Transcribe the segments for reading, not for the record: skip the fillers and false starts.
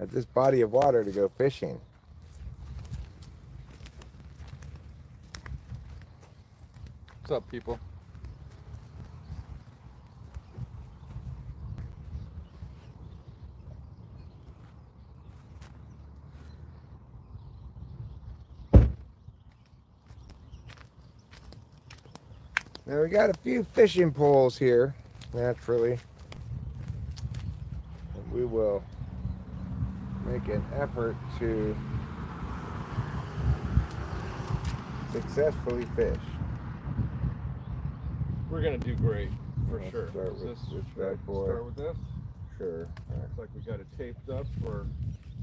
at this body of water to go fishing. What's up, people? Now we got a few fishing poles here, naturally. And we will make an effort to successfully fish. We're gonna do great for Let's sure. start with this bad boy. Start with this. Sure. Looks like we got it taped up for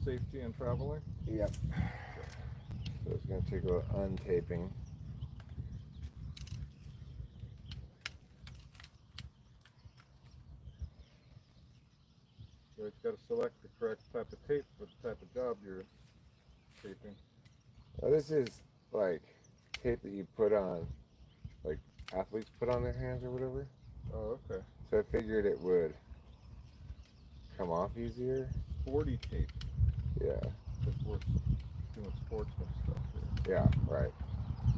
safety and traveling. Yep. So it's going to take a little untaping. So it's got to select the correct type of tape for the type of job you're taping. Well, this is like tape that you put on, like athletes put on their hands or whatever. Oh, okay. So I figured it would come off easier. 40 tape. Yeah. If we're doing sportsman stuff here. Yeah, right.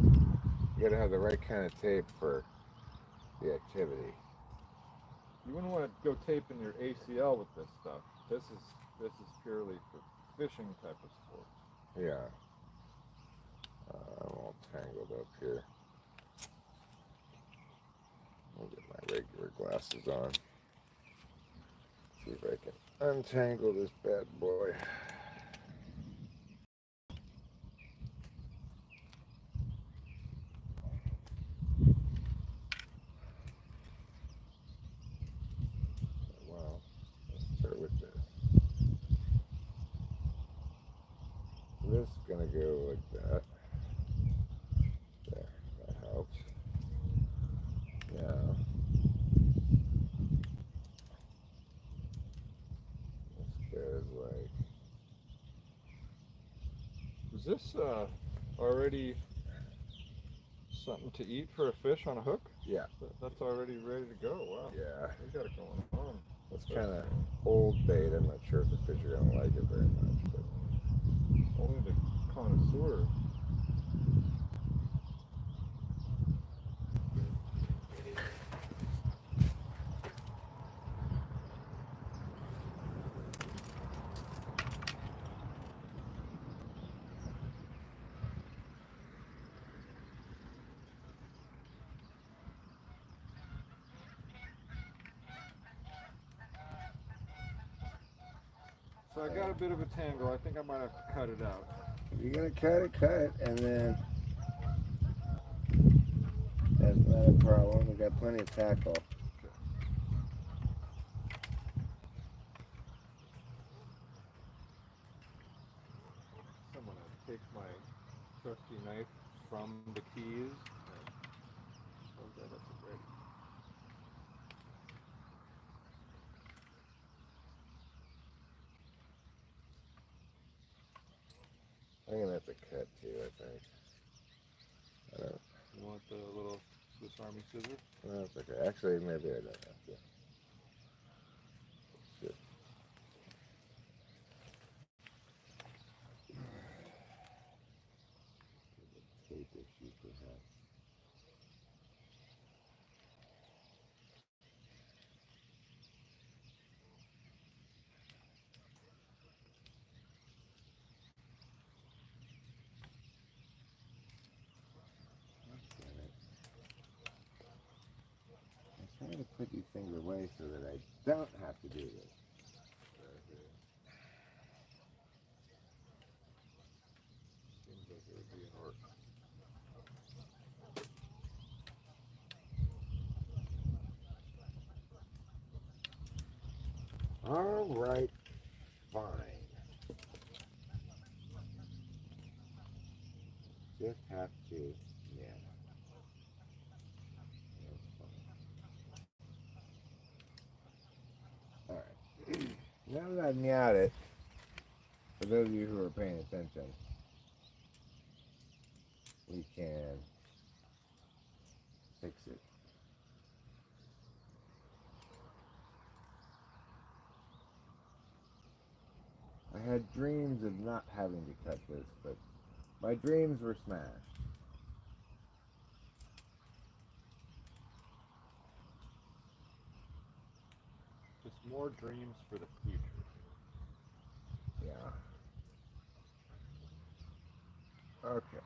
You gotta have the right kind of tape for the activity. You wouldn't want to go taping your ACL with this stuff. This is purely for fishing type of sports. Yeah. I'm all tangled up here. I'll get my regular glasses on. See if I can untangle this bad boy. Wow. Let's start with this. This is gonna go like that. There, that helps. Now, this goes like. Is this already something to eat for a fish on a hook? Yeah. That's already ready to go. Wow. Yeah. We got it going on. It's kind of old bait. I'm not sure if the fish are gonna like it very much, but Only the connoisseur. So I got a bit of a tangle. I think I might have to cut it out. if you're gonna cut it, and then that's not a problem. We got plenty of tackle. I'm gonna take my trusty knife from the keys and hold that up and ready. I'm gonna have to cut too, I think. I don't. You want the little Swiss Army scissors? No, it's okay. Actually, maybe I don't have to. Shit. Tape issue, perhaps. I'm trying to put these things away so that I don't have to do this. Seems like it would be an art. All right, fine. Just have to, yeah. That's fine. All right. Now that I've meowed it, for those of you who are paying attention, we can fix it. I I had dreams of not having to cut this, but my dreams were smashed. Just more dreams for the future. Yeah. Okay.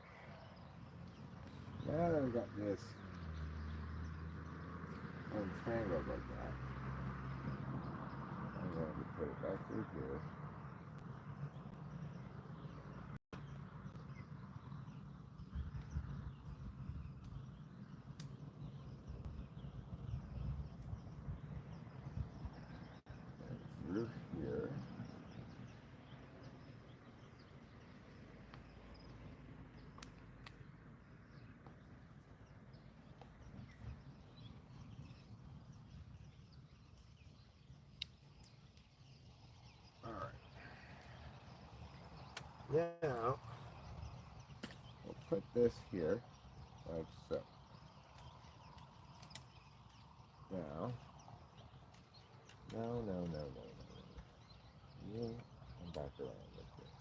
Now that I got this untangled like that, I'm going to put it back through here. And through here. Now, we'll put this here, like so. Now, no. You come back around with this.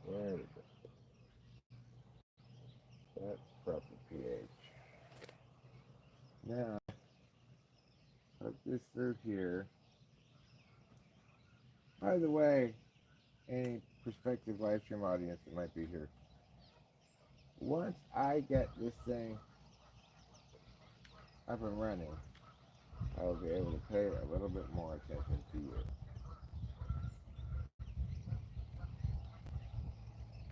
There we go. That's proper pH. Now, put this through here. By the way, any prospective live stream audience that might be here, once I get this thing up and running, I will be able to pay a little bit more attention to you.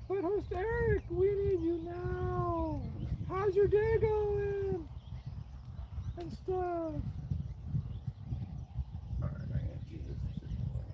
But host Eric, we need you now. How's your day going? And stuff. Alright, I gotta do this a certain way.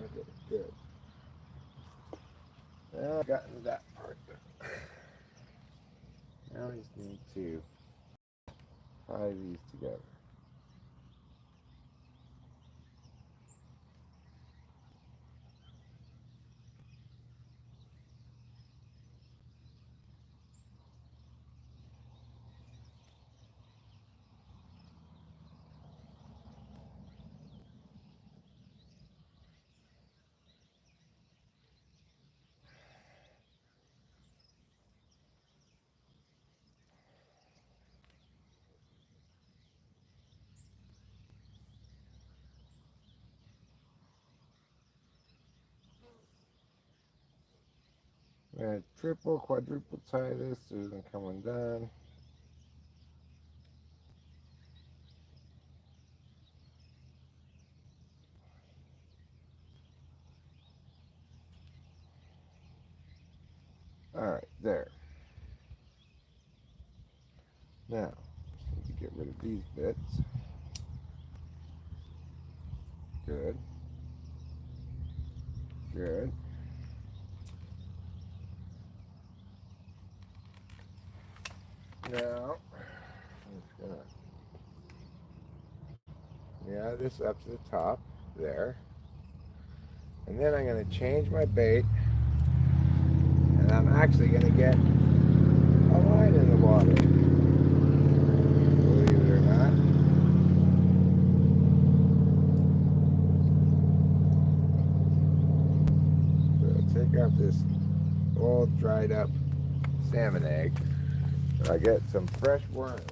Okay, good. Well, I got into that part. Now we just need to tie these together. I'm gonna triple, quadruple tie this so it doesn't come undone. Alright, there. Now, just need to get rid of these bits. Good. Good. Now, I'm just gonna this up to the top there. And then I'm gonna change my bait, and I'm actually gonna get a line in the water. Believe it or not. So take out this all dried up salmon egg, and I get some fresh worms.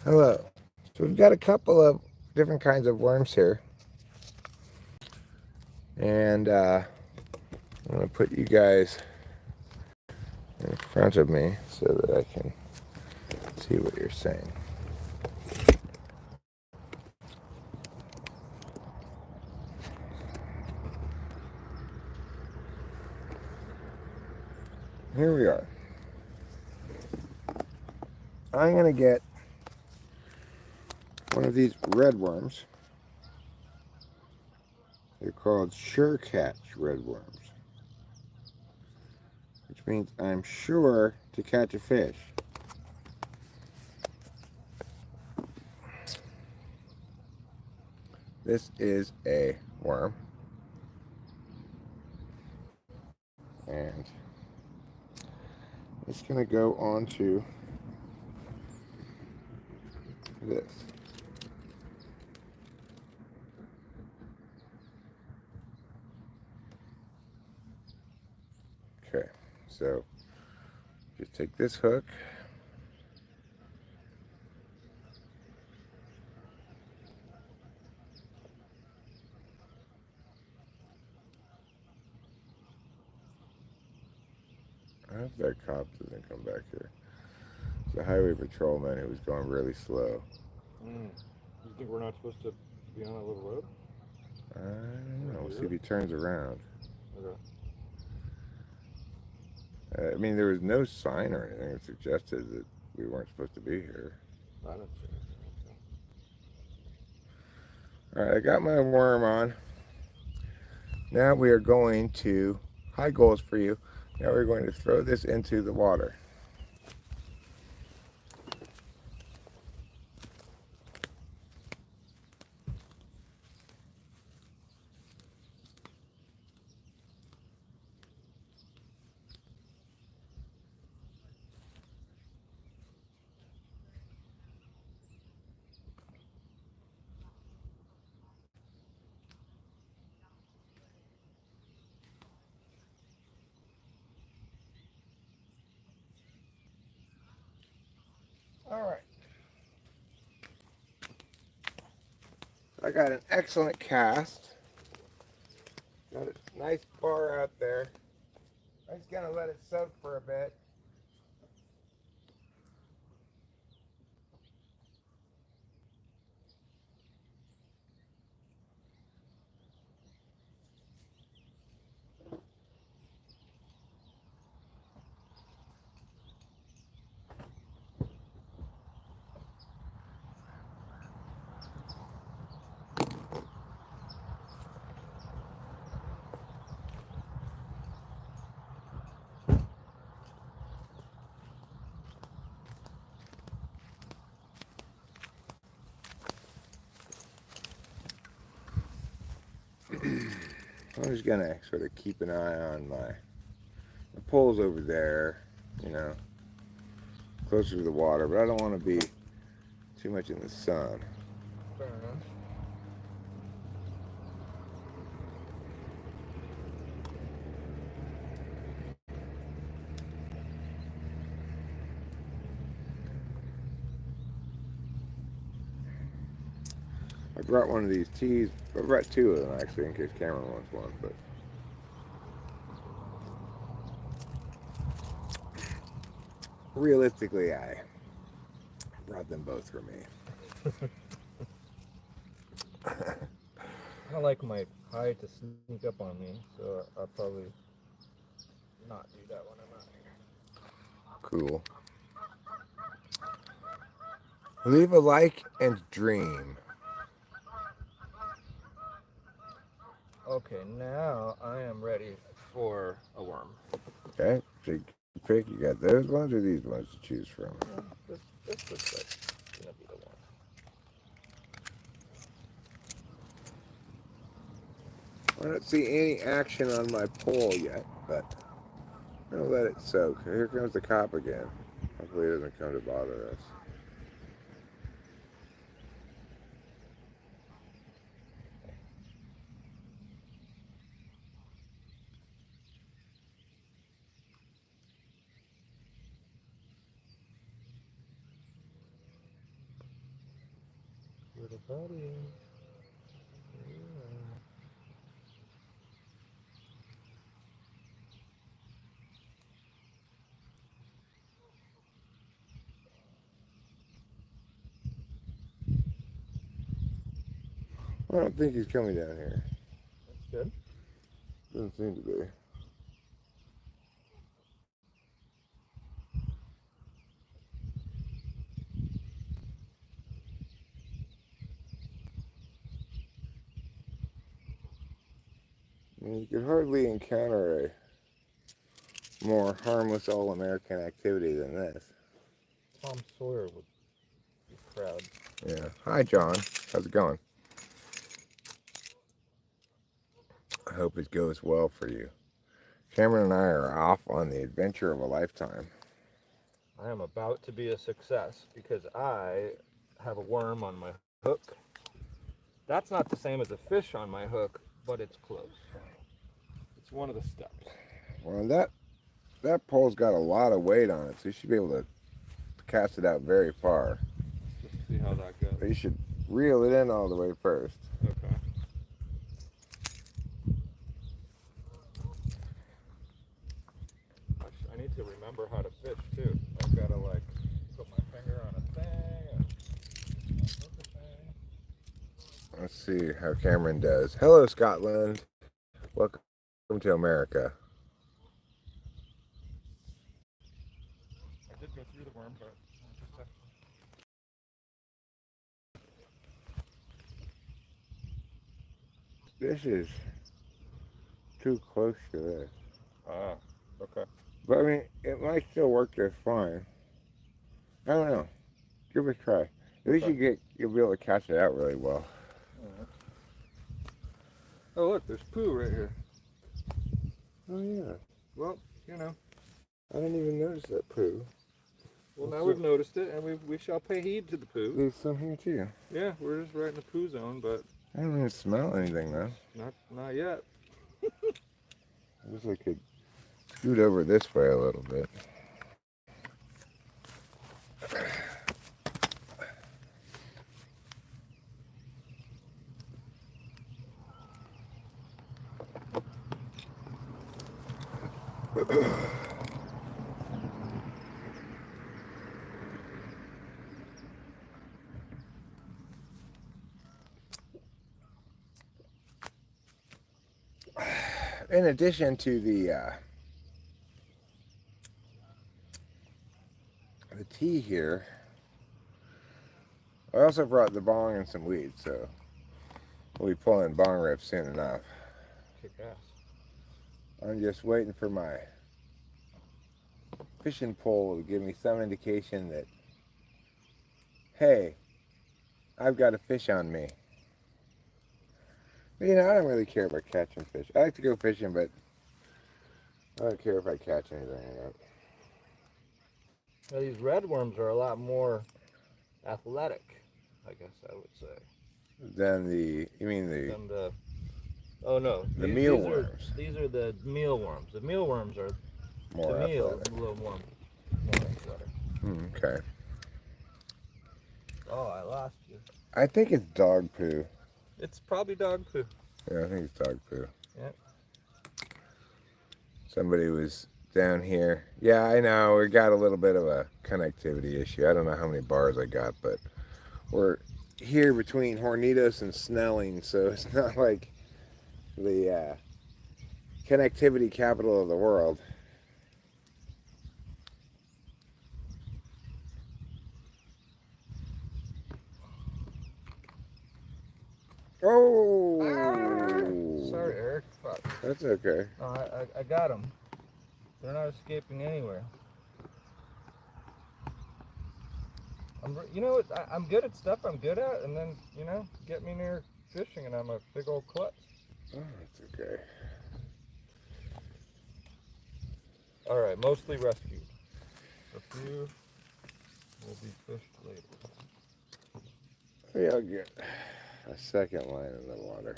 Hello. So we've got a couple of different kinds of worms here. And I'm going to put you guys in front of me so that I can see what you're saying. Here we are. I'm going to get one of these red worms. They're called sure catch red worms, which means I'm sure to catch a fish. This is a worm, and it's going to go onto this. Okay, so just take this hook, I hope that cop doesn't come back here. It's a highway patrolman who was going really slow. You think we're not supposed to be on a little road? I don't know. We'll see if he turns around. Okay. I mean, there was no sign or anything that suggested that we weren't supposed to be here. I don't see anything. All right, I got my worm on. Now we are going to, high goals for you. Now we're going to throw this into the water. All right. I got an excellent cast. Got a nice bar out there. I'm just gonna let it soak for a bit. I'm just gonna sort of keep an eye on the pole's over there, you know, closer to the water, but I don't want to be too much in the sun. Fair enough. I brought one of these teas. I brought two of them actually, in case Cameron wants one. But realistically, I brought them both for me. I don't like my high to sneak up on me, so I'll probably not do that when I'm out here. Cool. Leave a like and dream. Okay, now I am ready for a worm. Okay, so you pick. You got those ones or these ones to choose from. This looks like it's gonna be the one. I don't see any action on my pole yet, but I'm gonna let it soak. Here comes the cop again. Hopefully it doesn't come to bother us. Little buddy. I don't think he's coming down here. That's good. Doesn't seem to be. I mean, you could hardly encounter a more harmless all-American activity than this. Tom Sawyer would be proud. Yeah. Hi, John. How's it going? I hope it goes well for you. Cameron and I are off on the adventure of a lifetime. I am about to be a success because I have a worm on my hook. That's not the same as a fish on my hook, but it's close. It's one of the steps. Well, that pole's got a lot of weight on it, so you should be able to cast it out very far. Let's see how that goes. But you should reel it in all the way first. Okay. I need to remember how to fish too. I've got to like put my finger on a thing and hook a thing. Let's see how Cameron does. Hello, Scotland. Welcome to America. I did go through the worm, but This is too close to this. ah, okay. But I mean, it might still work just fine. I don't know. Give it a try. At least you'll be able to catch it out really well. Oh look, there's poo right here. Oh yeah. Well, you know. I didn't even notice that poo. Well, now we've noticed it, and we shall pay heed to the poo. There's some here too. Yeah, we're just right in the poo zone, but I don't even smell anything though. not yet. I wish I could scoot over this way a little bit. In addition to the tea here, I also brought the bong and some weed, so we'll be pulling bong rips soon enough. Kick ass. I'm just waiting for my fishing pole to give me some indication that, hey, I've got a fish on me. But, you know, I don't really care about catching fish. I like to go fishing, but I don't care if I catch anything or not. Now, these red worms are a lot more athletic, I guess I would say. Than the, you mean Than the, oh no. the mealworms. These are the mealworms. The mealworms are, More to me, a athletic. little more athletic. Okay. Oh, I lost you. I think it's dog poo. It's probably dog poo. Yeah, I think it's dog poo. Yep. Somebody was down here. Yeah, I know. We got a little bit of a connectivity issue. I don't know how many bars I got, but we're here between Hornitos and Snelling, so it's not like the connectivity capital of the world. Oh! Sorry, Eric. Fuck. That's okay. No, I got them. They're not escaping anywhere. You know what? I'm good at stuff I'm good at, and then, you know, get me near fishing and I'm a big old klutz. Oh, that's okay. Alright, mostly rescued. A few will be fished later. Maybe I'll get a second line in the water.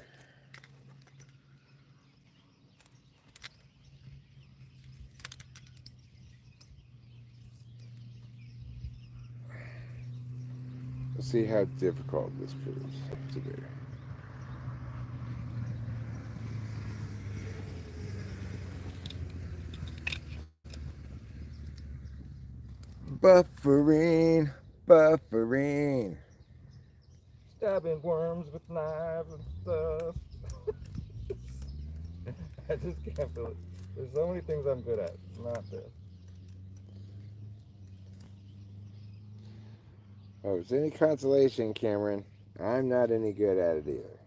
We'll see how difficult this proves to be. Buffering, buffering. Stabbing worms with knives and stuff. I just can't feel it. There's so many things I'm good at, not this. Oh, is any consolation, Cameron? I'm not any good at it either.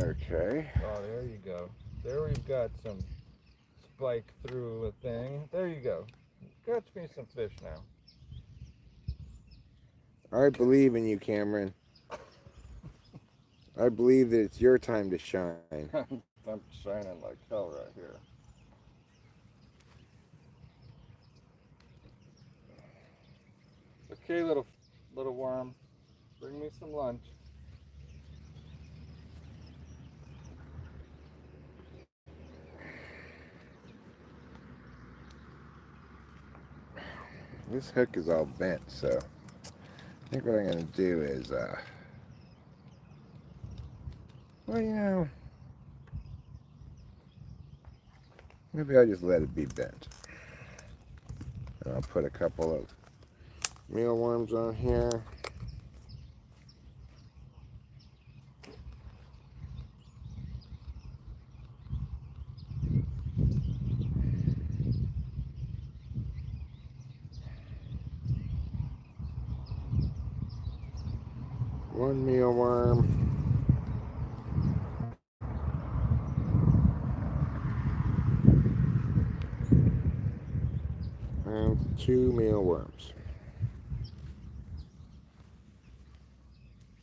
Okay. Oh, there you go. There we've got some spike through a thing. There you go. Catch me some fish now. I believe in you, Cameron. I believe that it's your time to shine. I'm shining like hell right here. Okay, little worm, bring me some lunch. This hook is all bent, so I think what I'm going to do is, well, you know, maybe I'll just let it be bent. And I'll put a couple of mealworms on here. One mealworm. And 2 mealworms.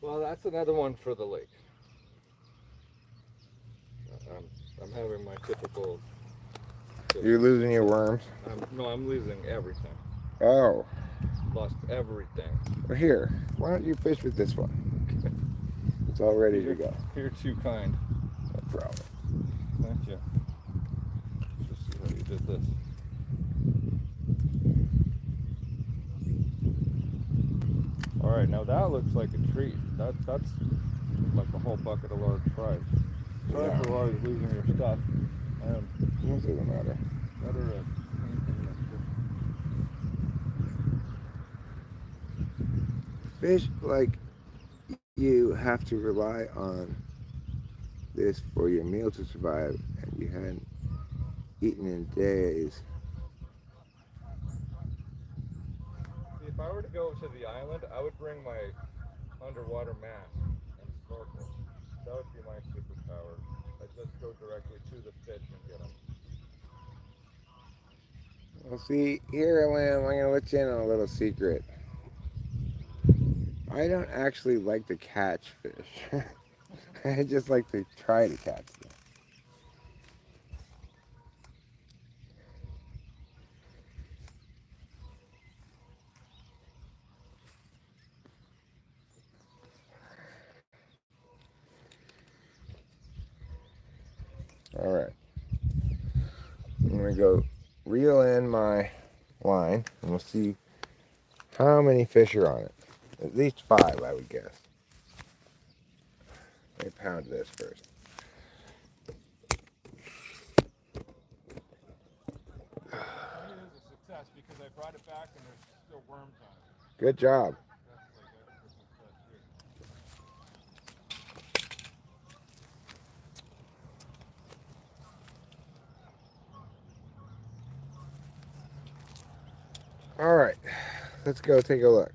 Well, that's another one for the lake. I'm having my typical. You're losing your worms? No, I'm losing everything. Oh. Lost everything. Well, here, why don't you fish with this one? It's all ready to go. You're too kind. No problem. Thank you. Let's just see how you did this. Alright, now that looks like a treat. That's like a whole bucket of large fries. Sorry Yeah. for always losing your stuff. It doesn't matter. Better Fish like you have to rely on this for your meal to survive, and you hadn't eaten in days. See, if I were to go to the island, I would bring my underwater mask and snorkel. That would be my superpower. I'd just go directly to the fish and get them. Well, see, here, Lamb, I'm going to let you in on a little secret. I don't actually like to catch fish. I just like to try to catch them. All right. I'm going to go reel in my line, and we'll see how many fish are on it. At least 5, I would guess. Let me pound this first. It is a success because I brought it back and there's still worms on it. Good job. That's like a success here. All right, let's go take a look.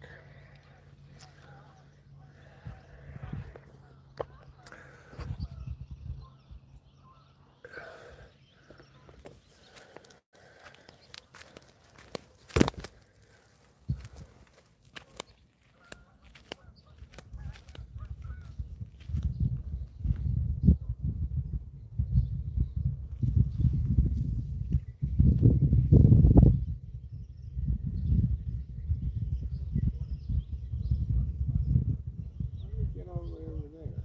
Get all the way over there.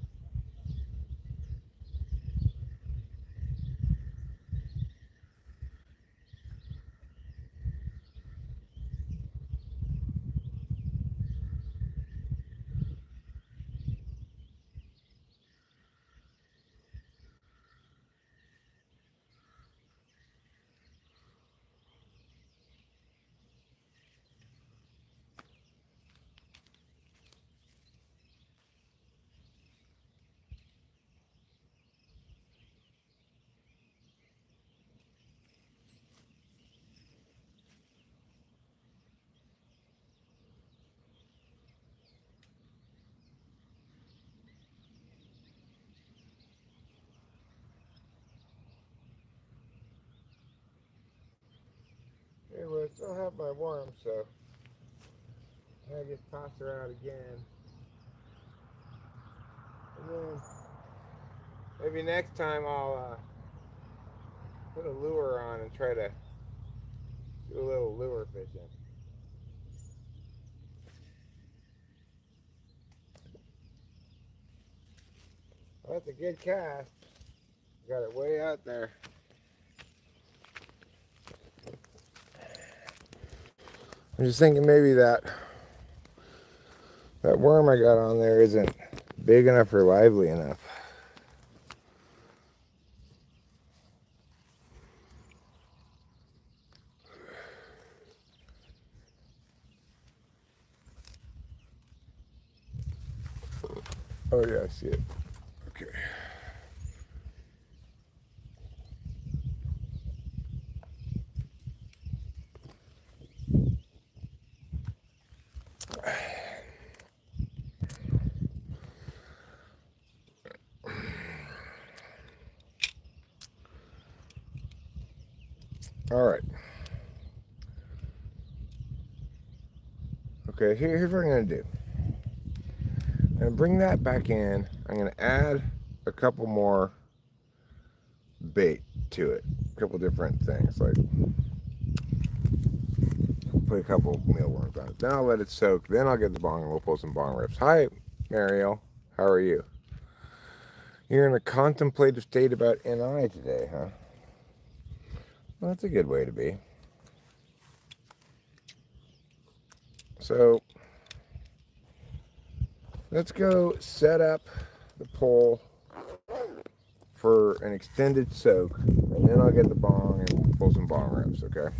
Anyway, I still have my worm, so I just toss her out again. And then maybe next time I'll put a lure on and try to do a little lure fishing. Well, that's a good cast. Got it way out there. I'm just thinking maybe that worm I got on there isn't big enough or lively enough. Oh yeah, I see it. Okay. All right. Okay, here's what I'm going to do. I'm going to bring that back in. I'm going to add a couple more bait to it. A couple different things. Like put a couple mealworms on it. Then I'll let it soak. Then I'll get the bong and we'll pull some bong rips. Hi, Mariel. How are you? You're in a contemplative state about NI today, huh? Well, that's a good way to be. So let's go set up the pole for an extended soak, and then I'll get the bong and we'll pull some bong rips, okay?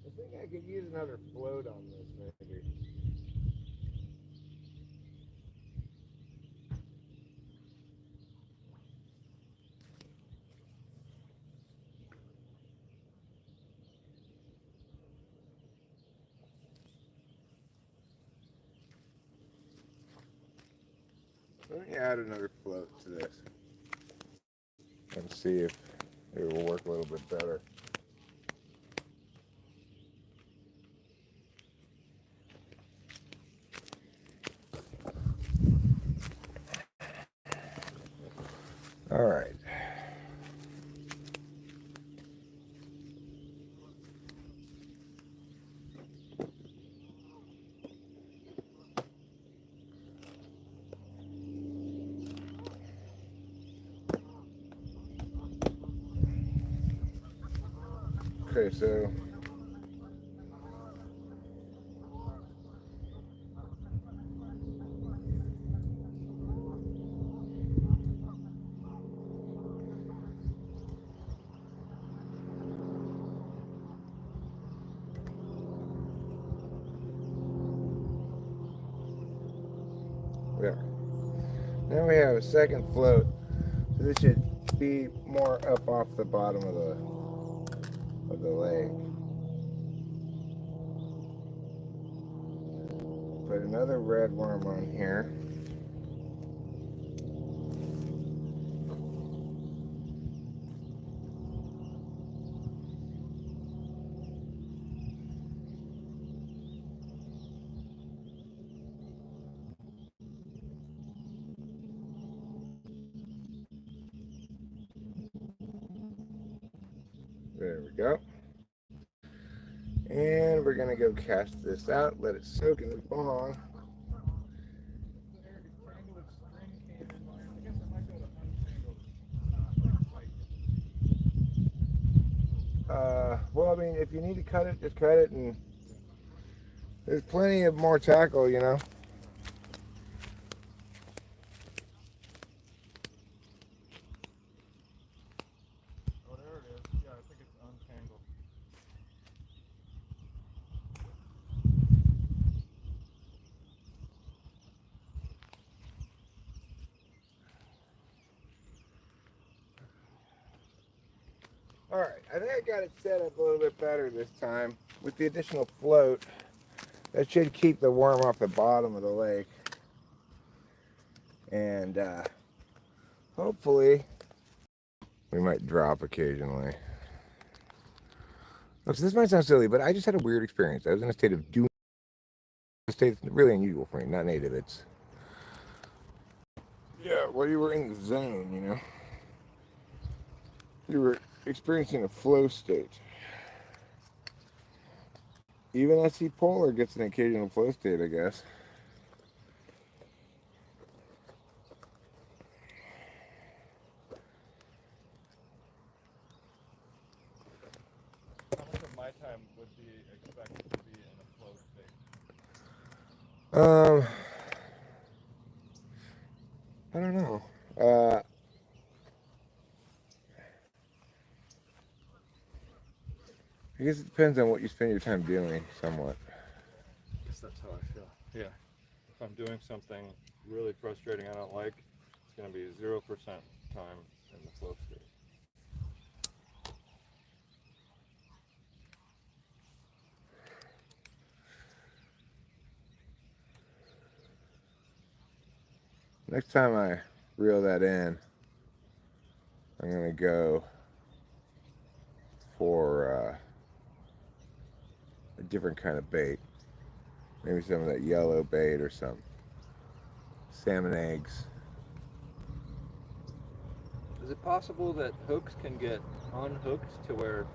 I think I could use another float on this, maybe. Let me add another float to this and see if it will work a little bit better. All right. Okay, so there. Now we have a second float. So this should be more up off the bottom of the lake. Put another red worm on here. There we go. And we're gonna go cast this out, let it soak in the bong. Well, I mean, if you need to cut it, just cut it, and there's plenty of more tackle, you know. Oh, there it is. Yeah, I think it's untangled. All right, I think I got it set up a little bit better this time. With the additional float, that should keep the worm off the bottom of the lake. And hopefully, we might drop occasionally. Look, so this might sound silly, but I just had a weird experience. I was in a state of doom. A state that's really unusual for me, not native. It's, yeah, well, you were in the zone, you know. You were experiencing a flow state. Even SC Polar gets an occasional flow state, I guess. How much of my time would be expected to be in a flow state? I don't know. I guess it depends on what you spend your time doing, somewhat. I guess that's how I feel. Yeah. If I'm doing something really frustrating I don't like, it's going to be 0% time in the flow state. Next time I reel that in, I'm going to go for a different kind of bait. Maybe some of that yellow bait or some salmon eggs. Is it possible that hooks can get unhooked to where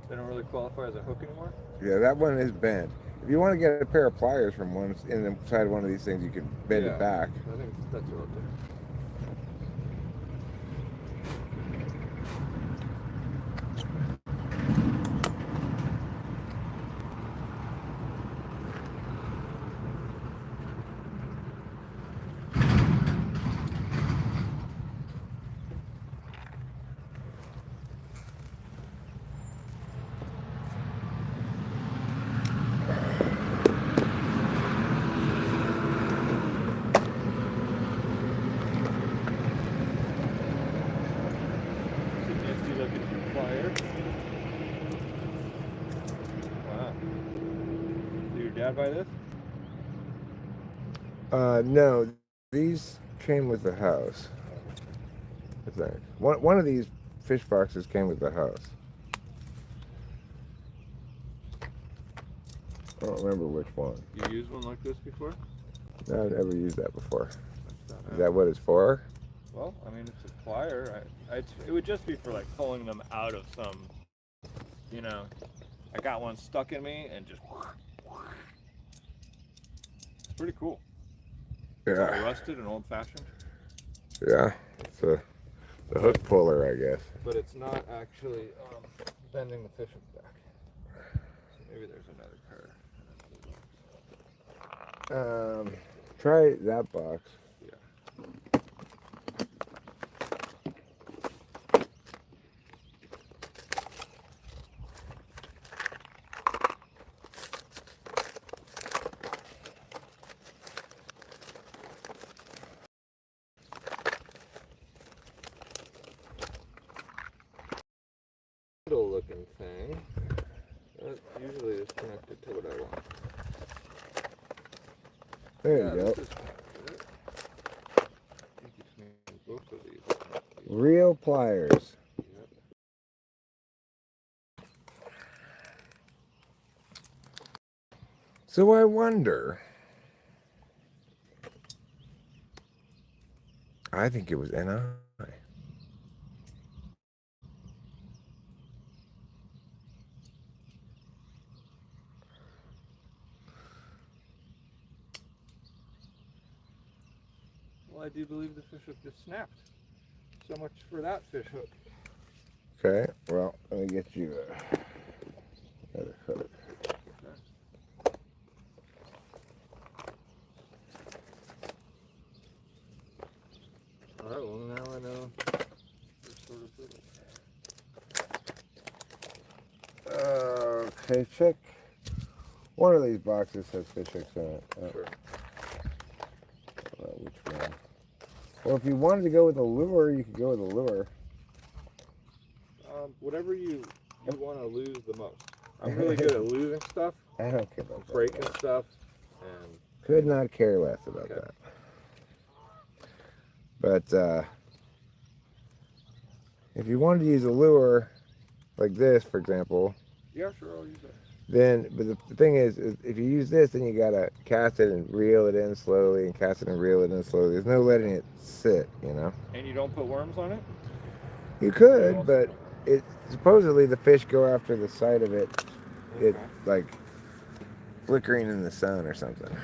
they don't really qualify as a hook anymore? Yeah, that one is bent. If you want to get a pair of pliers from one inside one of these things, you can bend it back. I think that's what I'll do. Wow. Did your dad buy this? No, these came with the house, I think. One of these fish boxes came with the house. I don't remember which one. You used one like this before? No, I've never used that before. That's Is that what it's for? Well, I mean, it's a plier. It would just be for like pulling them out of some, you know. I got one stuck in me and just. It's pretty cool. It's all Yeah. rusted and old-fashioned. Yeah. It's the hook puller, I guess. But it's not actually bending the fish back. So maybe there's another pair. Try that box. Yeah. Little looking thing. That usually is connected to what I want. There Yeah, you go. this is good. I think you need both of these. Real pliers. Yep. So I wonder. I think it was NI. Well, I do believe the fish hook just snapped. So much for that fish hook. Okay, well, let me get you another hook. Alright, well now I know you're sort of Okay, check. One of these boxes has fish hooks in it. Sure. Which one? Well, if you wanted to go with a lure, you could go with a lure. Whatever you want to lose the most. I'm really good at losing stuff, I don't care about that. breaking stuff, and Could not care less about Okay. that. But if you wanted to use a lure like this, for example, yeah, sure, I'll use that. then, but the thing is, if you use this, then you gotta cast it and reel it in slowly, and cast it and reel it in slowly. There's no letting it sit, you know. And you don't put worms on it? You could, but it supposedly the fish go after the sight of it. It like flickering in the sun or something.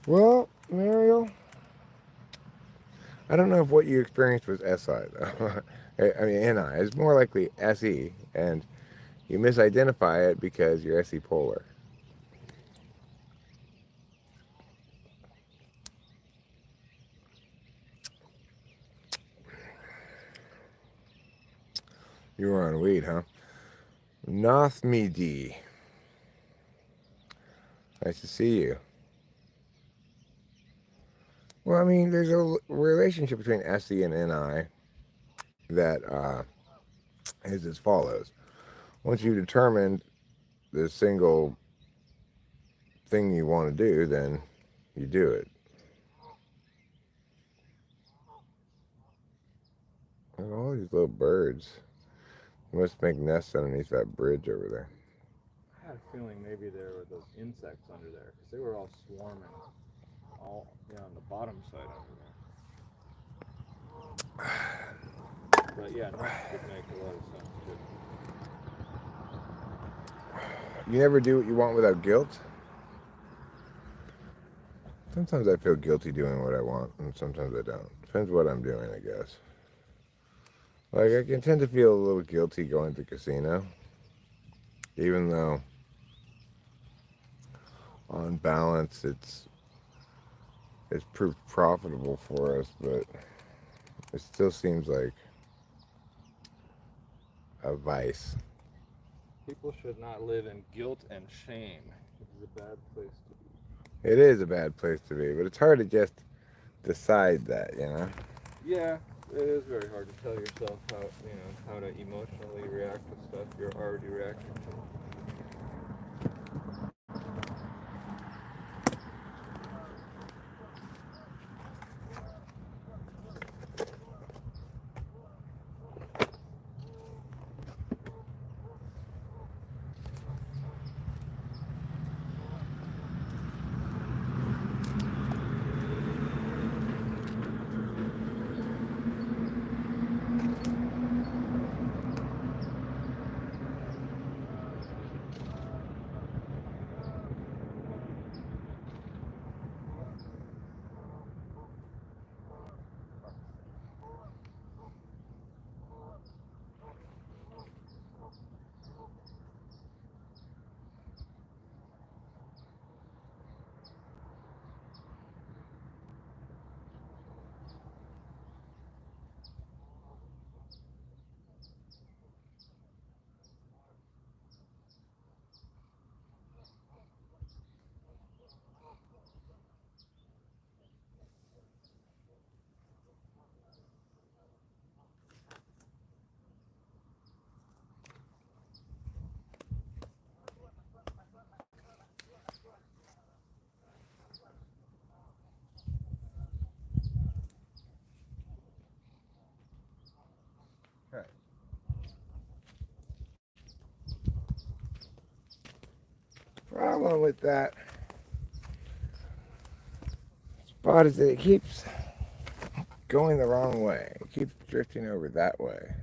Well, Mariel, I don't know if what you experienced was SI though. I mean NI. It's more likely SE, and you misidentify it because you're SE polar. You were on weed, huh? Nothmidi. Nice to see you. Well, I mean, there's a relationship between SE and NI that is as follows. Once you've determined the single thing you want to do, then you do it. Look at all these little birds. They must make nests underneath that bridge over there. I had a feeling maybe there were those insects under there, because they were all swarming, all on the bottom side under there. But yeah, nests would make a lot of sense too. You never do what you want without guilt? Sometimes I feel guilty doing what I want, and sometimes I don't. Depends what I'm doing, I guess. Like, I can tend to feel a little guilty going to the casino, even though on balance it's proved profitable for us, but it still seems like a vice. People should not live in guilt and shame. It is a bad place to be. It is a bad place to be, but it's hard to just decide that, you know? Yeah, it is very hard to tell yourself how to emotionally react to stuff you're already reacting to. Right. Problem with that spot is that it keeps going the wrong way. It keeps drifting over that way.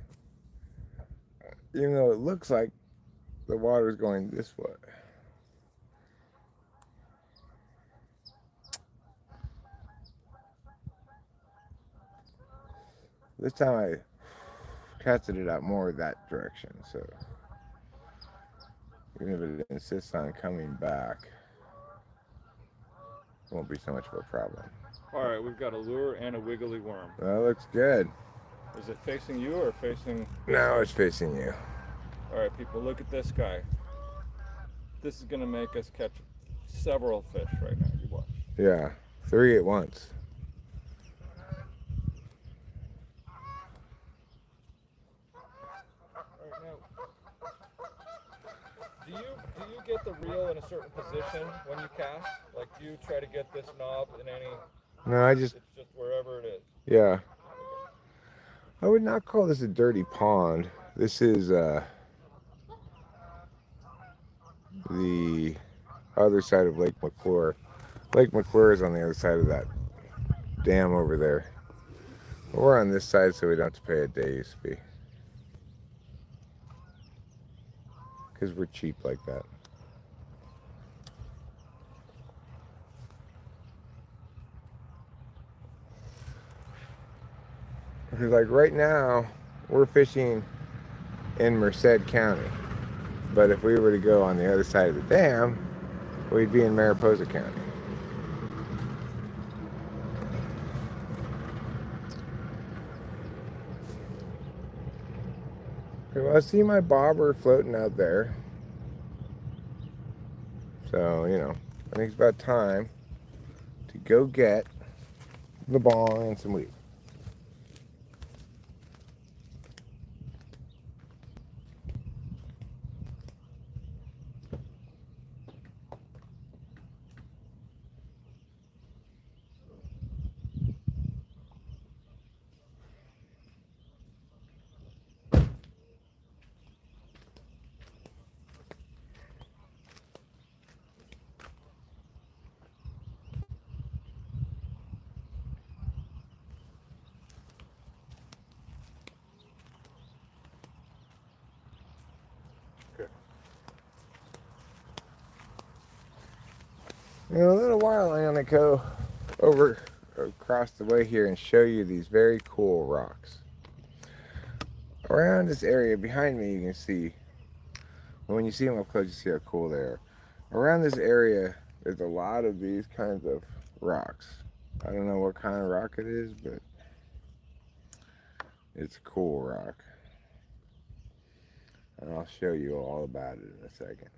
Even though it looks like the water's going this way. This time I casted it out more that direction, so even if it insists on coming back, it won't be so much of a problem. Alright, we've got a lure and a wiggly worm. That looks good. Is it facing you or facing... Now it's facing you. Alright, people, look at this guy. This is going to make us catch several fish right now. You watch. Yeah, 3 at once. Alright, now, do you get the reel in a certain position when you cast? Like, do you try to get this knob in any... No, It's just wherever it is. yeah. I would not call this a dirty pond. This is the other side of Lake McClure. Lake McClure is on the other side of that dam over there. We're on this side so we don't have to pay a days fee. Because we're cheap like that. Because like right now, we're fishing in Merced County. But if we were to go on the other side of the dam, we'd be in Mariposa County. Okay, well, I see my bobber floating out there. So, you know, I think it's about time to go get the ball and some weed. In a little while, I'm going to go over across the way here and show you these very cool rocks. Around this area behind me, you can see, when you see them up close, you see how cool they are. Around this area, there's a lot of these kinds of rocks. I don't know what kind of rock it is, but it's a cool rock. And I'll show you all about it in a second.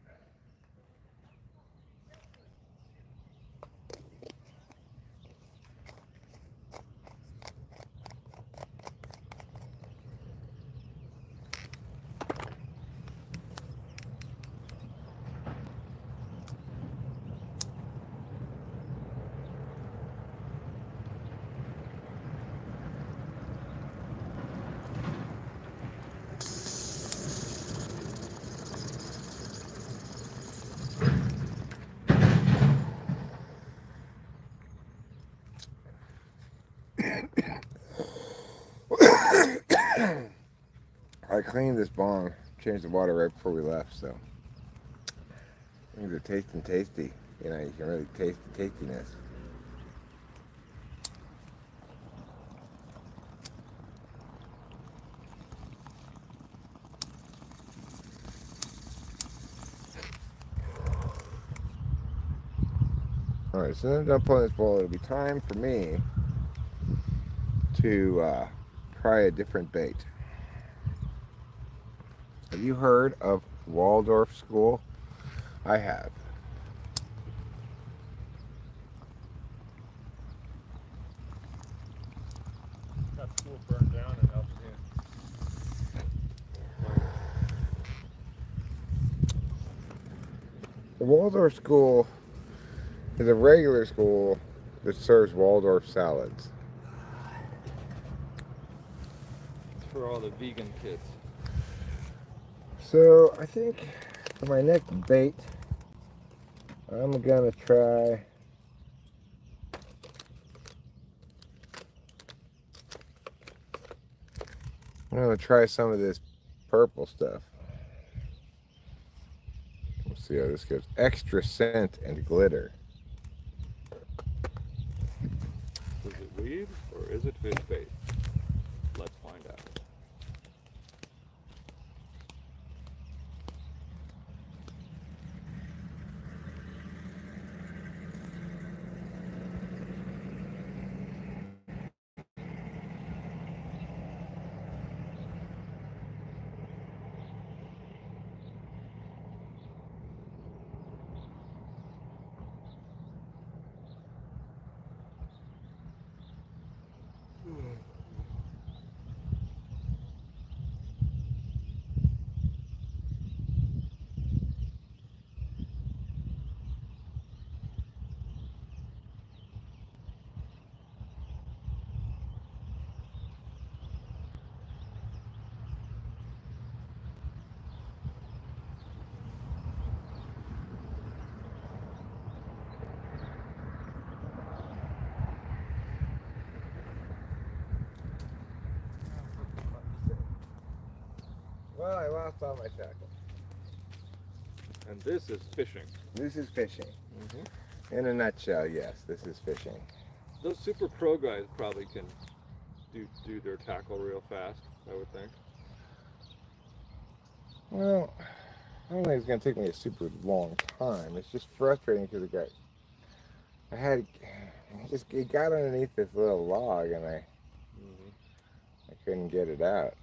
I cleaned this bong, changed the water right before we left, so things are tasting tasty. You know, you can really taste the tastiness. Alright, so then I'm done pulling this bowl. It'll be time for me to try a different bait. Have you heard of Waldorf School? I have. That school burned down and up The Waldorf School is a regular school that serves Waldorf salads. for all the vegan kids. So I think for my next bait, I'm gonna try some of this purple stuff. Let's see how this goes. Extra scent and glitter. Is it weed or is it fish bait? Let's find out. Well, I lost all my tackle. And this is fishing. This is fishing. Mm-hmm. In a nutshell, yes, this is fishing. Those super pro guys probably can do their tackle real fast, I would think. Well, I don't think it's gonna take me a super long time. It's just frustrating because it got underneath this little log and I couldn't get it out.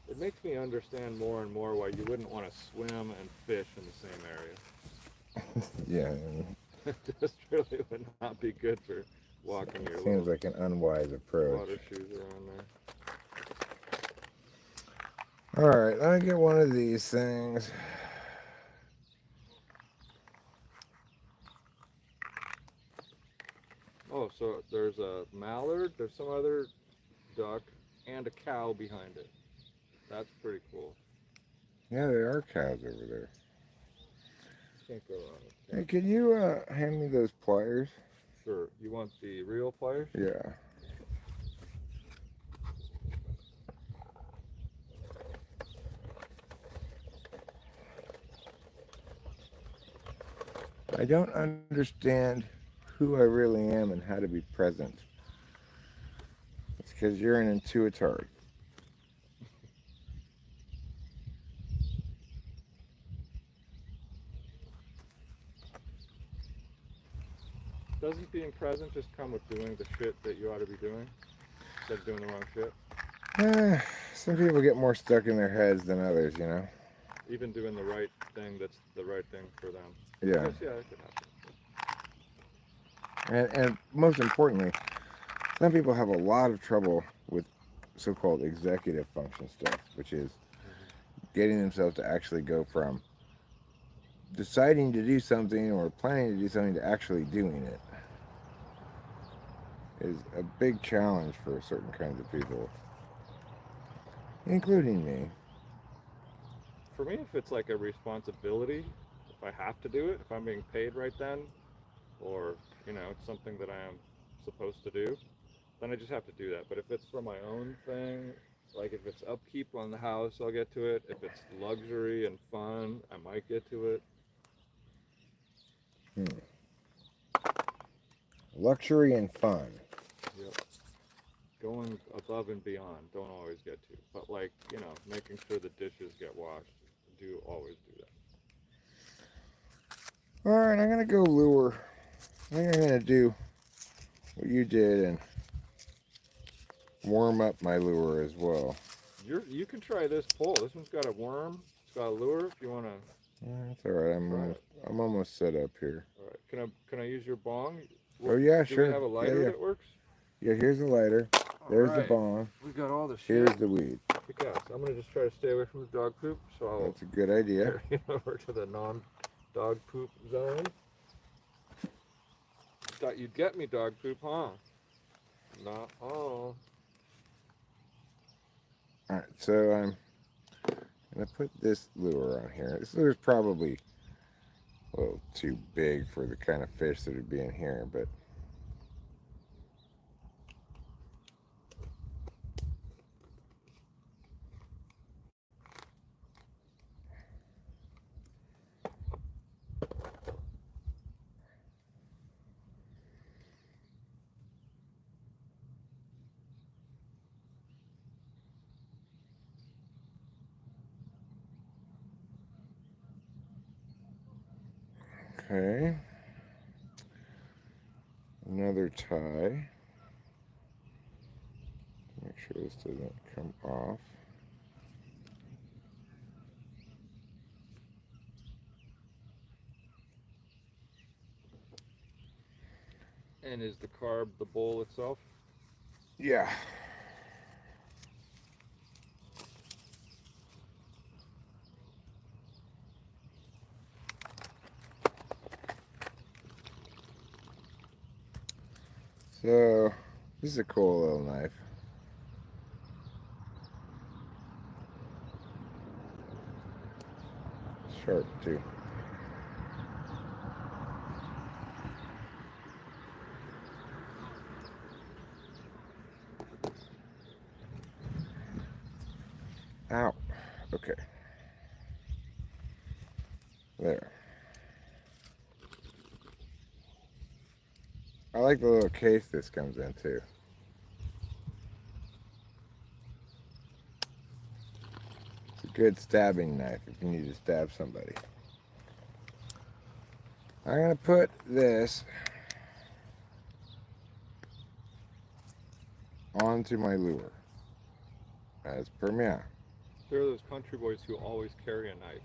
It makes me understand more and more why you wouldn't want to swim and fish in the same area. Yeah, It just really would not be good for walking your seems like an unwise approach. water shoes around there. All right, let me get one of these things. Oh, so there's a mallard, there's some other duck, and a cow behind it. That's pretty cool. Yeah, there are cows over there. Can't go wrong with Hey, that. can you hand me those pliers? Sure. You want the real pliers? Yeah. I don't understand who I really am and how to be present. It's because you're an intuitor. Doesn't being present just come with doing the shit that you ought to be doing instead of doing the wrong shit? Some people get more stuck in their heads than others, you know? Even doing the right thing that's the right thing for them. Yeah. Yes, yeah, that could happen. And most importantly, some people have a lot of trouble with so-called executive function stuff, which is getting themselves to actually go from deciding to do something or planning to do something to actually doing it. Is a big challenge for certain kinds of people, including me. For me, if it's like a responsibility, if I have to do it, if I'm being paid right then, or, you know, it's something that I am supposed to do, then I just have to do that. But if it's for my own thing, Like if it's upkeep on the house, I'll get to it. If it's luxury and fun, I might get to it. Luxury and fun. Yep. Going above and beyond, don't always get to. But like, you know, making sure the dishes get washed, do always do that. All right, I'm gonna go lure. I think I'm gonna do what you did and warm up my lure as well. You can try this pole. This one's got a worm. It's got a lure. If you want to. That's all right. I'm almost set up here. All right. Can I use your bong? Oh yeah, Do sure. we have a lighter yeah. that works? Yeah, here's the lighter. There's the bong. We got all the shit. Here's the weed. Yes, I'm gonna just try to stay away from the dog poop. So I'll That's a good idea. carry it over to the non-dog poop zone. Thought you'd get me dog poop, huh? Not all. All right, so I'm gonna put this lure on here. This lure's probably a little too big for the kind of fish that would be in here, but okay. Another tie. Make sure this doesn't come off. And is the carb the bowl itself? Yeah. So, this is a cool little knife. Sharp too. Ow. Okay. There. I like the little case this comes in too. It's a good stabbing knife if you need to stab somebody. I'm going to put this onto my lure as per me. There are those country boys who always carry a knife,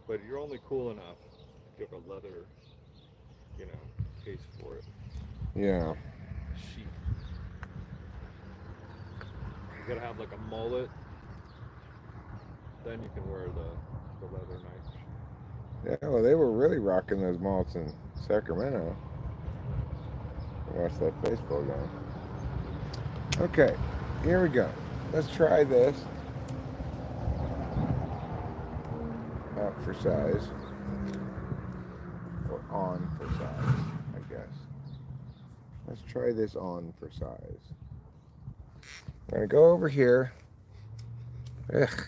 but you're only cool enough if you have a leather, you know, case for it. Yeah. Sheath. You gotta have like a mullet. Then you can wear the leather knife. Yeah, well, they were really rocking those malts in Sacramento. Watch that baseball game. Okay, here we go. Let's try this. Out for size. Or on for size, I guess. Let's try this on for size. I'm going to go over here. Ugh.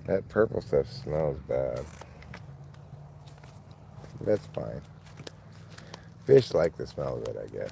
That purple stuff smells bad. That's fine. Fish like the smell of it, I guess.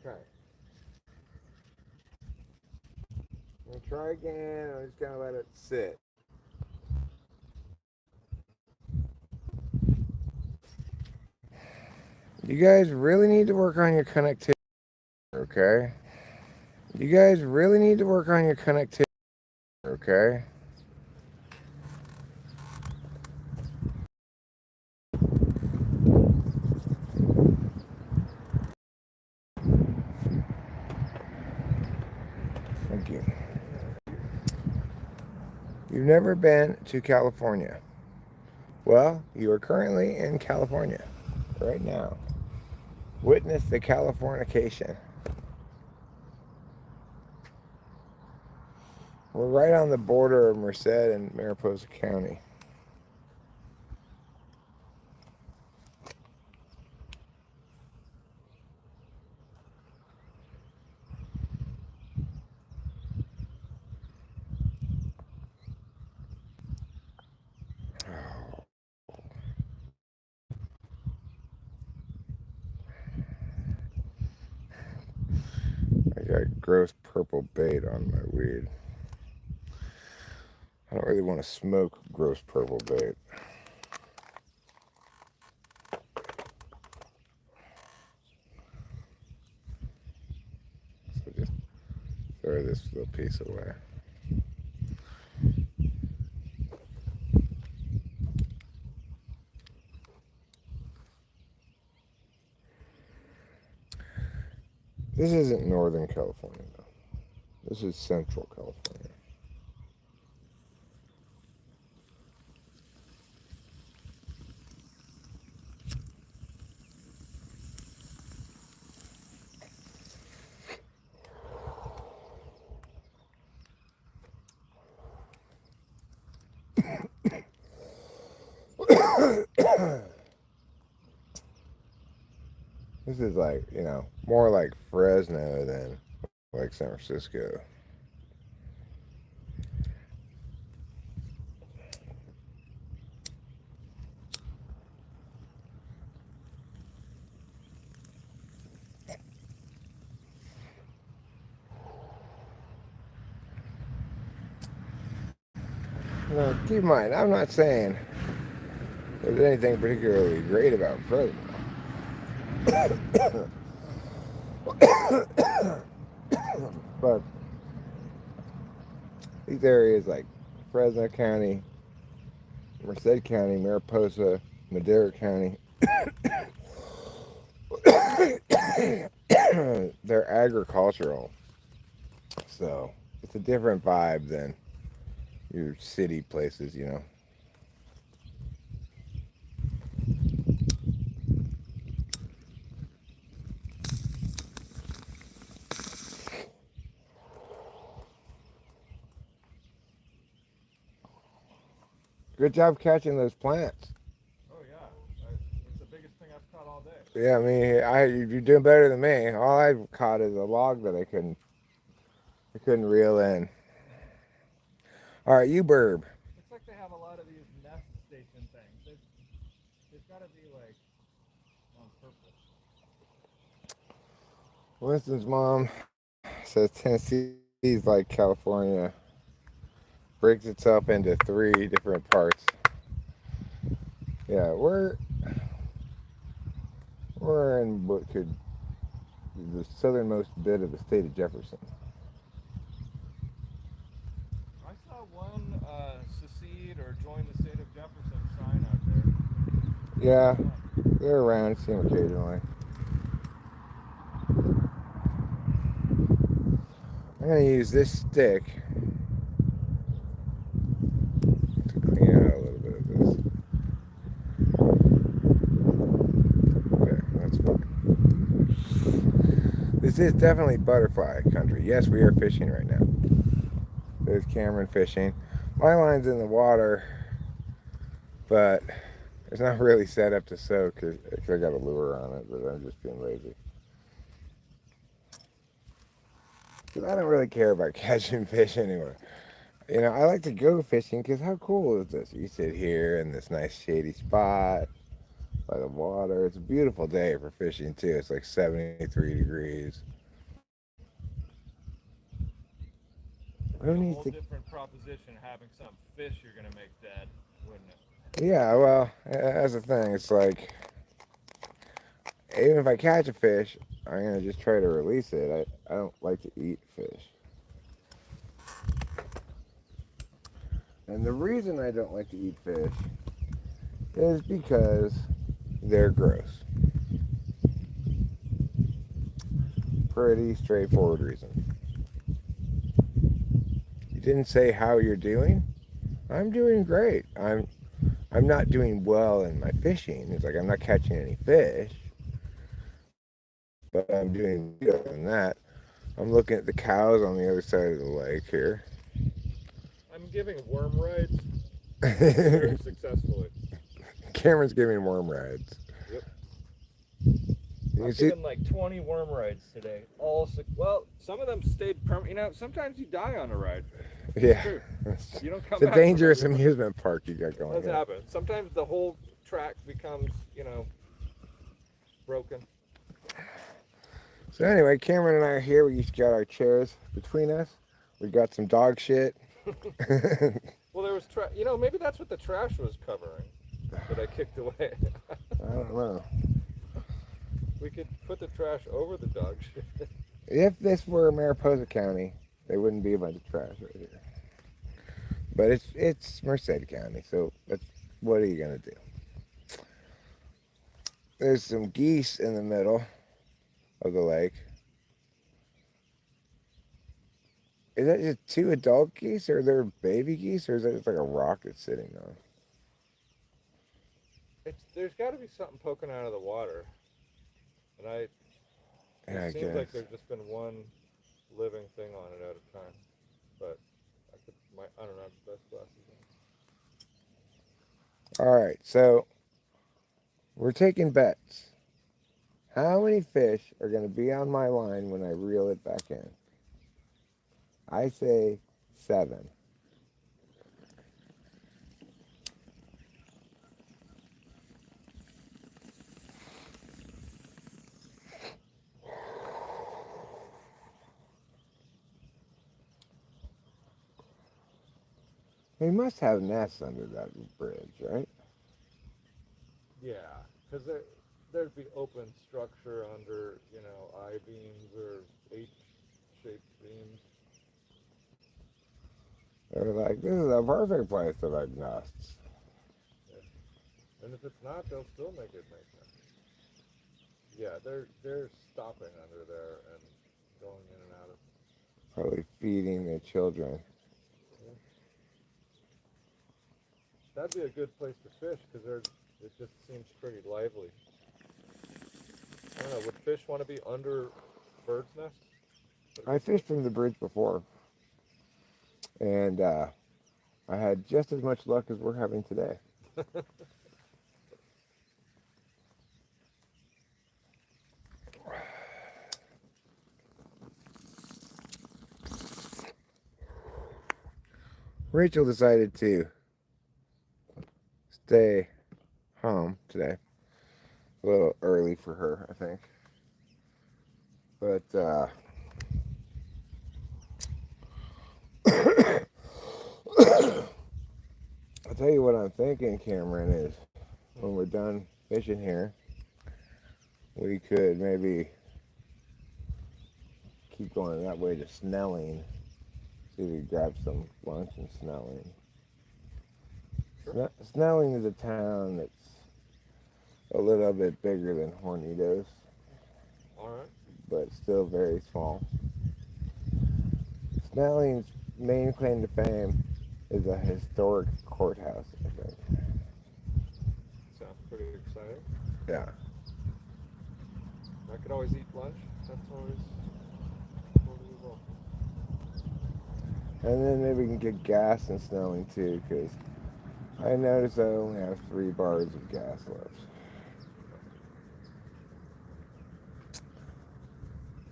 Okay. I'm going to try again. I'm just going to let it sit. You guys really need to work on your connectivity, okay? You guys really need to work on your connectivity, okay? Thank you. You've never been to California. Well, you are currently in California right now. Witness the Californication. We're right on the border of Merced and Mariposa County. I got gross purple bait on my weed. I don't really want to smoke gross purple bait. So just throw this little piece away. This isn't Northern California, though. This is Central California. This is like, more like Fresno than like San Francisco. Now, keep in mind, I'm not saying there's anything particularly great about Fresno. But these areas like Fresno County, Merced County, Mariposa, Madera County, they're agricultural. So it's a different vibe than your city places, Good job catching those plants. Oh yeah, it's the biggest thing I've caught all day. Yeah, you're doing better than me. All I've caught is a log that I couldn't reel in. All right, you burb. Looks like they have a lot of these nest station things. They've got to be like on purpose. Winston's mom says Tennessee's like California. Breaks itself into 3 different parts. Yeah, we're in what could be the southernmost bit of the state of Jefferson. I saw one secede or join the state of Jefferson sign out there. Yeah, they're around. See them occasionally. I'm going to use this stick to clean out a little bit of this. There, that's fine. This is definitely butterfly country. Yes, we are fishing right now. There's Cameron fishing. My line's in the water, but it's not really set up to soak because I got a lure on it, but I'm just being lazy. Because I don't really care about catching fish anymore. I like to go fishing because how cool is this? You sit here in this nice shady spot by the water. It's a beautiful day for fishing too. It's like 73 degrees. It's a whole different proposition having some fish you're gonna make dead, wouldn't it? Yeah, well, that's the thing. It's like, even if I catch a fish, I'm gonna just try to release it. I don't like to eat fish. And the reason I don't like to eat fish is because they're gross. Pretty straightforward reason. You didn't say how you're doing? I'm doing great. I'm not doing well in my fishing. It's like I'm not catching any fish, but I'm doing better than that. I'm looking at the cows on the other side of the lake here. I'm giving worm rides very successfully. Cameron's giving worm rides. Yep. You I've see, given like 20 worm rides today. Well, some of them stayed permanent. You know, sometimes you die on a ride. It's yeah, true. You don't come it's a back from dangerous every one. amusement park you got going Does on. happen. Sometimes the whole track becomes, broken. So anyway, Cameron and I are here. We each got our chairs between us. We got some dog shit. Well, there was maybe that's what the trash was covering that I kicked away. I don't know. We could put the trash over the dog shit. If this were Mariposa County, there wouldn't be a bunch of trash right here. But it's Merced County, so what are you gonna do? There's some geese in the middle of the lake. Is that just two adult geese, or are there baby geese, or is that just like a rock that's sitting on? There's got to be something poking out of the water, and Yeah, I it seems guess. like there's just been one living thing on it at a time. But I don't know, the best glasses on. All right, so we're taking bets. How many fish are going to be on my line when I reel it back in? I say 7. They must have nests under that bridge, right? Yeah, because there'd be open structure under, I-beams or H-shaped beams. They're like, this is a perfect place to make nests. Yeah. And if it's not, they'll still make nests. Yeah, they're stopping under there and going in and out of. Probably feeding their children. Yeah. That'd be a good place to fish because it just seems pretty lively. I don't know. Would fish want to be under birds' nests? I fished from the bridge before, and I had just as much luck as we're having today. Rachel decided to stay home today. A little early for her, I think. But I'll tell you what I'm thinking, Cameron, is when we're done fishing here, we could maybe keep going that way to Snelling. See if we grab some lunch in Snelling. Sure. Snelling is a town that's a little bit bigger than Hornitos, All right. but still very small. Snelling's main claim to fame is a historic courthouse, I think. Sounds pretty exciting. Yeah. I could always eat lunch. That's always totally welcome. And then maybe we can get gas in Snelling too, because I noticed I only have 3 bars of gas left.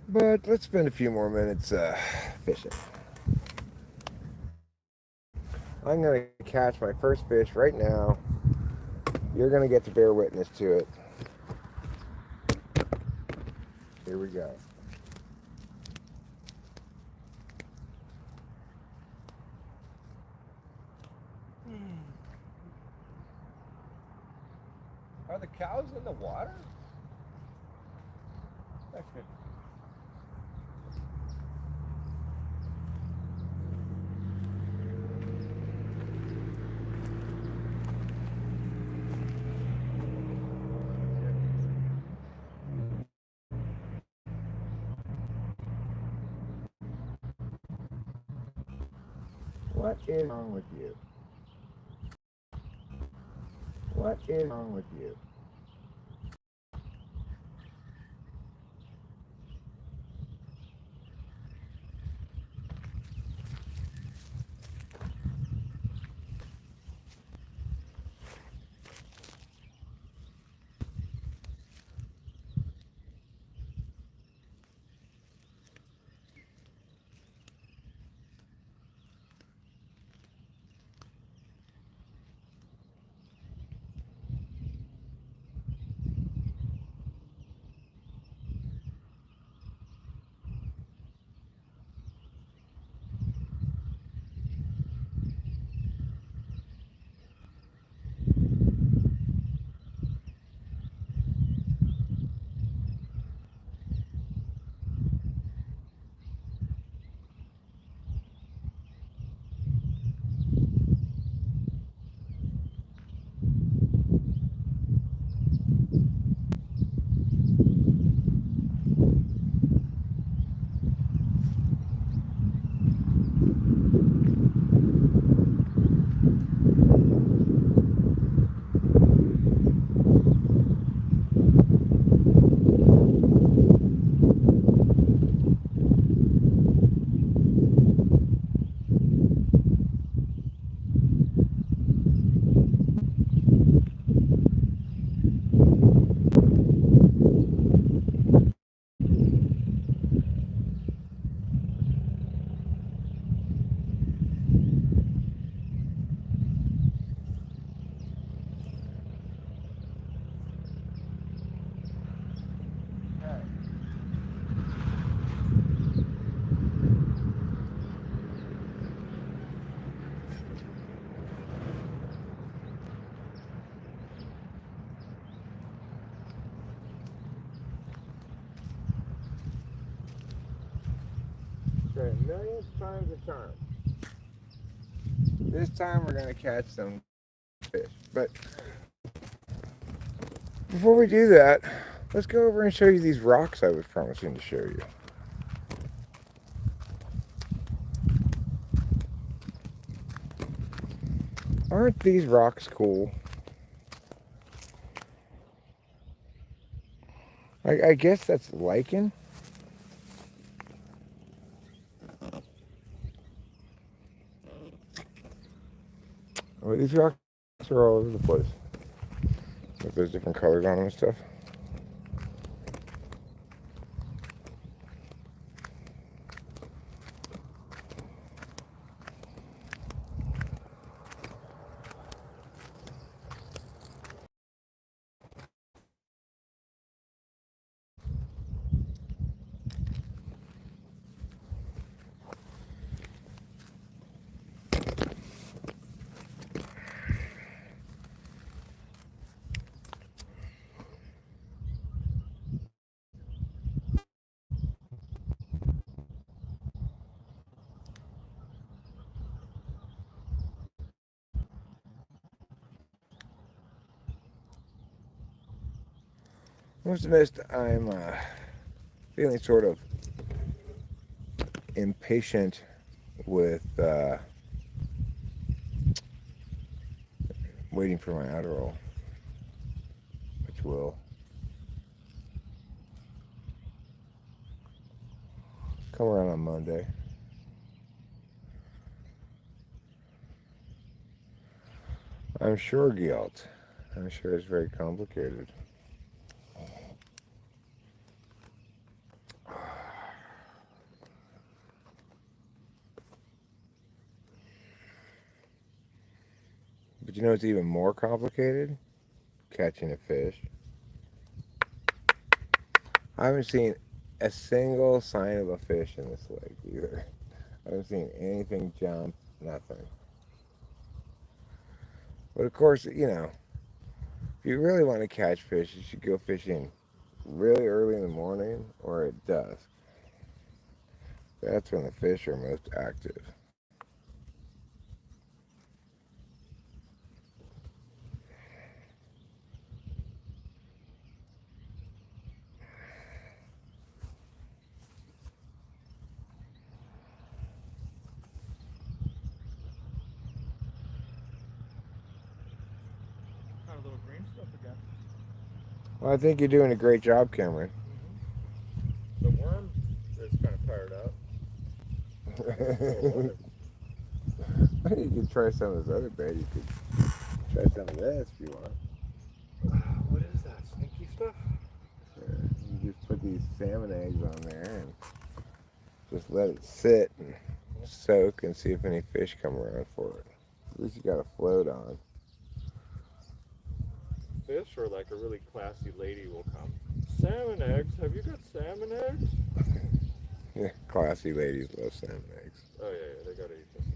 But let's spend a few more minutes fishing. I'm going to catch my first fish right now. You're going to get to bear witness to it. Here we go. Are the cows in the water? That's good. What is wrong with you? What is wrong with you? Okay, millionth time's a charm. This time we're gonna catch some fish. But before we do that, let's go over and show you these rocks I was promising to show you. Aren't these rocks cool? I guess that's lichen. Well, these rocks are all over the place. With those different colors on them and stuff. Must admit, I'm feeling sort of impatient with waiting for my Adderall, which will come around on Monday. I'm sure, Guilt. I'm sure it's very complicated. But you know what's even more complicated? Catching a fish. I haven't seen a single sign of a fish in this lake either. I haven't seen anything jump, nothing. But of course, you know, if you really want to catch fish, you should go fishing really early in the morning or at dusk. That's when the fish are most active. Kind of little green stuff again. Well, I think you're doing a great job, Cameron. The worm is kind of tired out. You could try some of this other bait. You could try some of this if you want. What is that? Sneaky stuff? You just put these salmon eggs on there and just let it sit and soak and see if any fish come around for it. At least you got a float on. Fish or like a really classy lady will come. Salmon eggs? Have you got salmon eggs? Yeah, classy ladies love salmon eggs. Oh yeah, they gotta eat this.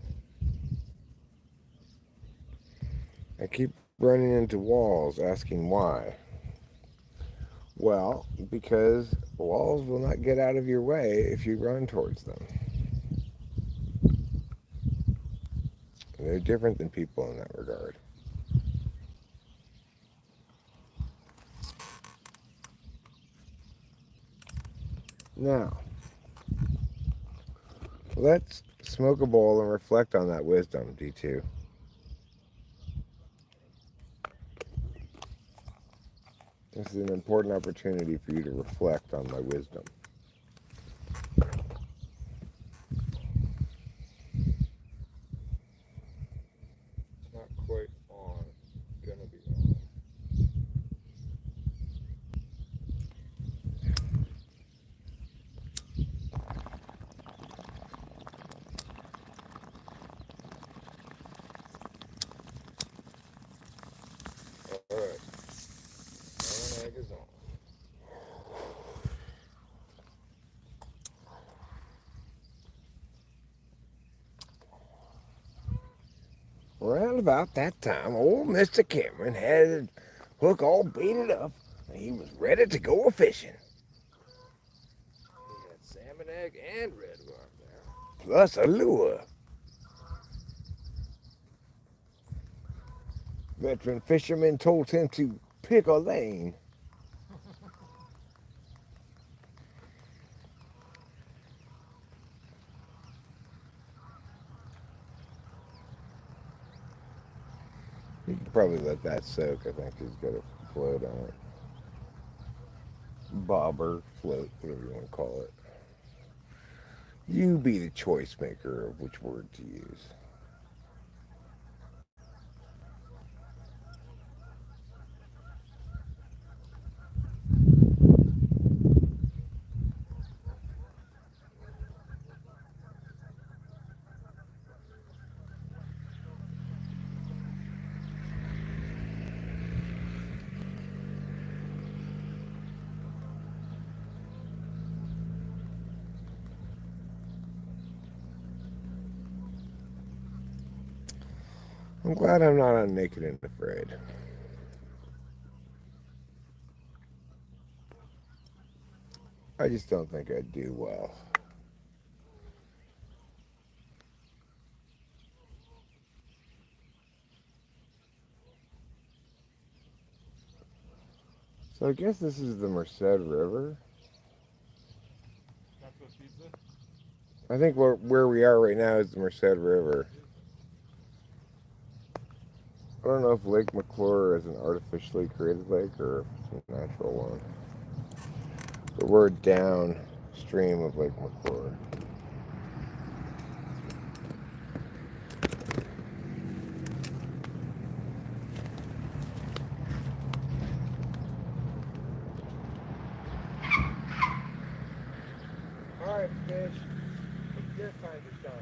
I keep running into walls asking why. Well, because walls will not get out of your way if you run towards them. They're different than people in that regard. Now, let's smoke a bowl and reflect on that wisdom, D2. This is an important opportunity for you to reflect on my wisdom. It's not quite on. It's gonna be on. Alright. Salmon egg is on. Around about that time, old Mr. Cameron had his hook all baited up, and he was ready to go a-fishing. He had salmon egg and red worm there. Plus a lure. Veteran fisherman told him to pick a lane. You can probably let that soak. I think he's got a float on it. Bobber, float, whatever you want to call it. You be the choice maker of which word to use. I'm glad I'm not on Naked and Afraid. I just don't think I'd do well. So I guess this is the Merced River. That's what feeds it? I think where we are right now is the Merced River. I don't know if Lake McClure is an artificially created lake or if it's a natural one. But we're downstream of Lake McClure. Alright, fish. It's your time to shine.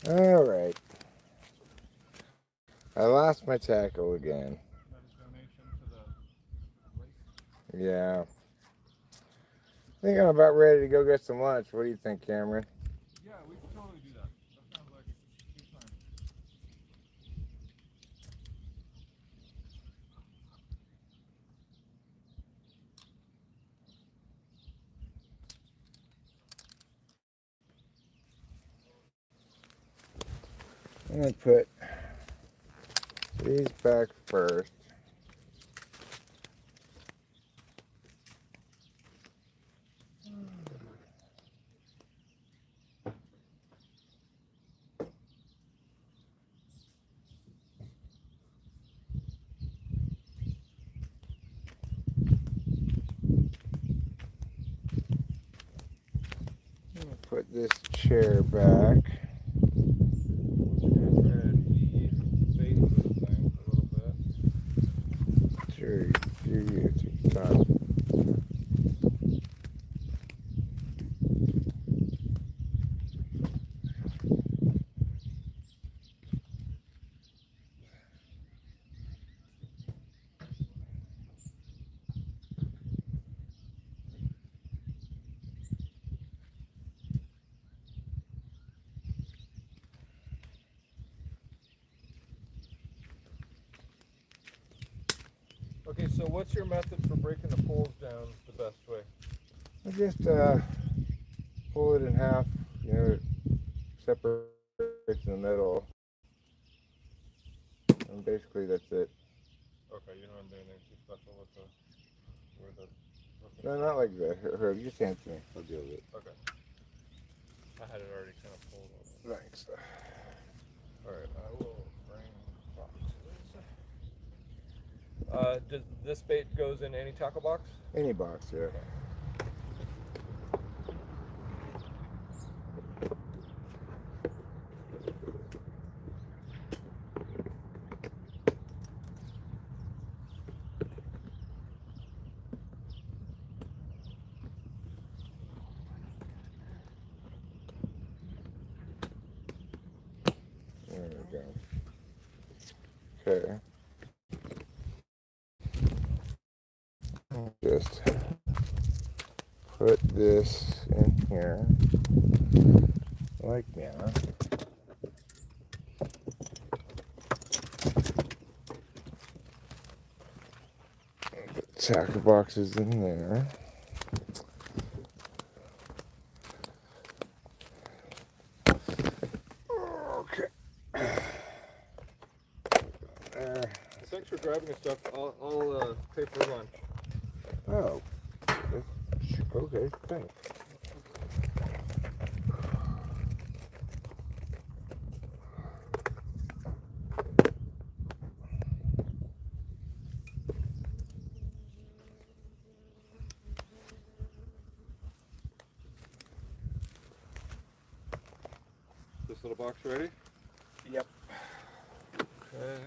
All right. I lost my tackle again. Yeah. I think I'm about ready to go get some lunch. What do you think, Cameron? Yeah, we can totally do that. That sounds like a good time. I'm going to put these back first. I'm going to put this chair back. Sure, you take your time. Okay, so what's your method for breaking the poles down the best way? I just pull it in half, it separates in the middle, and basically that's it. Okay, you don't have anything too special with the No, not like that. Herb, just hand it to me. I'll deal with it. Okay. I had it already kind of pulled on. Thanks. Alright, I will bring boxes. Does this bait goes in any tackle box? Any box, yeah. Okay. There we go. Okay. Just put this in here like that. Put tackle boxes in there. Okay. There. Thanks for grabbing the stuff. I'll pay for lunch. Oh. Okay, thanks. This little box ready? Yep. Okay.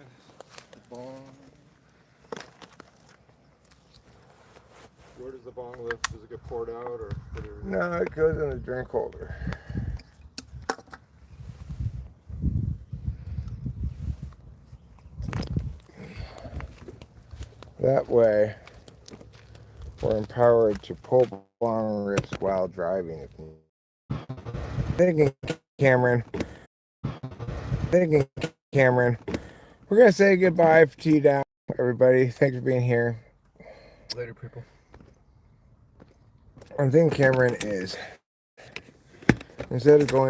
Bong. Where does the bong live? Does it get poured out or put it? No, it goes in the drink holder. That way, we're empowered to pull bong rips while driving. Thinking, Cameron. We're gonna say goodbye to you now, everybody. Thanks for being here. Later, people. I'm thinking Cameron is, instead of going